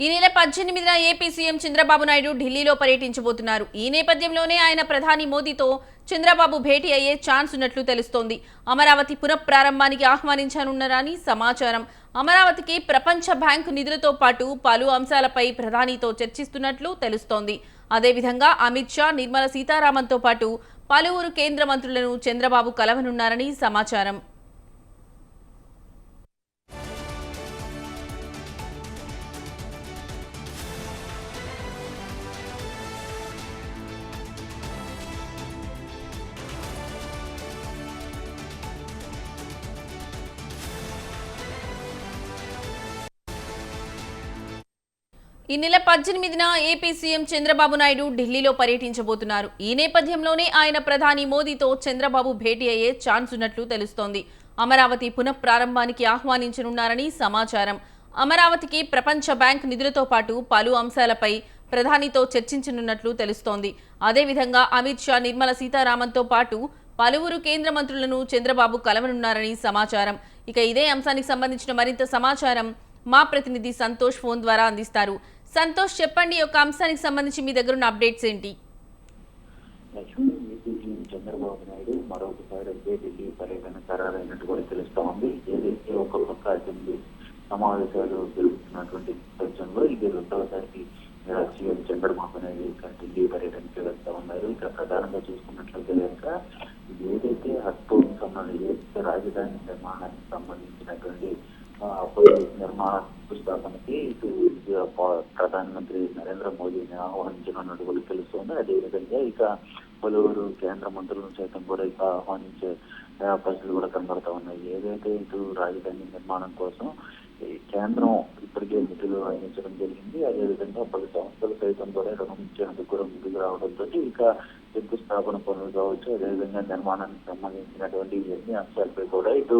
ఈ నెల 18న AP CM Chandrababu Naidu ఢిల్లీలో పర్యటించబోతున్నారు. ఈ నేపథ్యంలోనే ఆయన ప్రధాని మోదీతో చంద్రబాబు భేటీ అయ్యే ఛాన్స్ ఉన్నట్లు తెలుస్తోంది. అమరావతి పునఃప్రారంభానికి ఆహ్వానించనున్నారని సమాచారం. అమరావతికి ప్రపంచ బ్యాంకు నిధులతో పాటు పలు అంశాలపై ప్రధానితో చర్చిస్తున్నట్లు తెలుస్తోంది. అదేవిధంగా అమిత్ షా, నిర్మలా సీతారామన్తో పాటు పలువురు కేంద్ర మంత్రులను చంద్రబాబు కలవనున్నారని సమాచారం. ఈ నెల 18న ఏపీ సీఎం చంద్రబాబు నాయుడు ఢిల్లీలో పర్యటించబోతున్నారు. ఈ నేపథ్యంలోనే ఆయన ప్రధాని మోదీతో చంద్రబాబు భేటీ అయ్యే ఛాన్స్ ఉన్నట్లు తెలుస్తోంది. అమరావతి పునఃప్రారంభానికి ఆహ్వానించనున్నారని సమాచారం. అమరావతికి ప్రపంచ బ్యాంక్ నిధులతో పాటు పలు అంశాలపై ప్రధానితో చర్చించనున్నట్లు తెలుస్తోంది. అదేవిధంగా అమిత్ షా, నిర్మలా సీతారామన్తో పాటు పలువురు కేంద్ర మంత్రులను చంద్రబాబు కలవనున్నారని సమాచారం. ఇక ఇదే అంశానికి సంబంధించిన మరింత సమాచారం మా ప్రతినిధి సంతోష్ ఫోన్ ద్వారా అందిస్తారు. సంతోష్, చెప్పండి, ఒక అంశానికి సంబంధించి మీ దగ్గర ఉన్న అప్డేట్స్ ఏంటి? చంద్రబాబు నాయుడు మరొకసారి ఢిల్లీ పర్యటన ఖరారైనట్టు కూడా తెలుస్తా ఉంది. ఏదైతే ఒక పక్క అసెంబ్లీ సమావేశాలు జరుగుతున్నటువంటి నేపథ్యంలో ఇది రెండవసారి సీఎం చంద్రబాబు నాయుడు ఢిల్లీ పర్యటనకి వెళ్తా ఉన్నారు. ఇక ప్రధానంగా చూసుకున్నట్లయితే కనుక ఏదైతే హస్తం సంబంధించి రాజధాని నిర్మాణానికి సంబంధించినటువంటి నిర్మాణ పుస్తకానికి ఇటు ప్రధానమంత్రి నరేంద్ర మోదీని ఆహ్వానించనున్నట్టు కూడా తెలుస్తోంది. అదేవిధంగా ఇక పలువురు కేంద్ర మంత్రులను సైతం కూడా ఇక ఆహ్వానించే పరిస్థితులు కూడా కనబడతా ఉన్నాయి. ఏదైతే ఇటు రాజధాని నిర్మాణం కోసం కేంద్రం ఇప్పటికే నిధులు అందించడం జరిగింది. అదేవిధంగా పలు సంస్థలు సైతం కూడా రుణం ఇచ్చేందుకు కూడా ముందుకు రావడంతో ఇక శంకుస్థాపన పనులు కావచ్చు, అదేవిధంగా నిర్మాణానికి సంబంధించినటువంటి ఎన్ని అంశాలపై కూడా ఇటు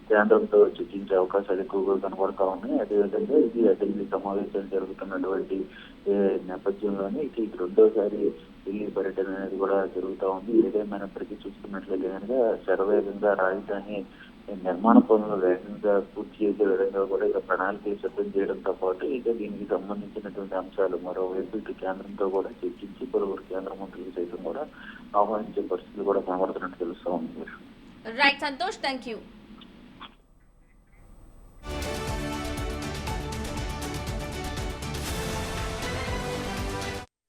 కేంద్రంతో చర్చించే అవకాశాలు ఎక్కువగా కనబడతా ఉన్నాయి. అదేవిధంగా ఇది అసెంబ్లీ సమావేశాలు జరుగుతున్నటువంటి నేపథ్యంలోనే ఇది రెండోసారి ఢిల్లీ పర్యటన అనేది కూడా జరుగుతూ ఉంది. ఏదేమైనప్పటికీ చూసుకున్నట్లయితే కనుక శరవేగంగా రాజధాని నిర్మాణ పనులు వేగంగా పూర్తి చేసే విధంగా కూడా ఇక ప్రణాళికలు సిద్ధం చేయడంతో పాటు ఇక దీనికి సంబంధించినటువంటి అంశాలు మరోవైపు ఇటు కేంద్రంతో కూడా చర్చించి పలువురు కేంద్ర మంత్రులు సైతం కూడా ఆహ్వానించే పరిస్థితులు కూడా కనబడుతున్నట్టు తెలుస్తూ ఉంది. Right Santosh, thank you.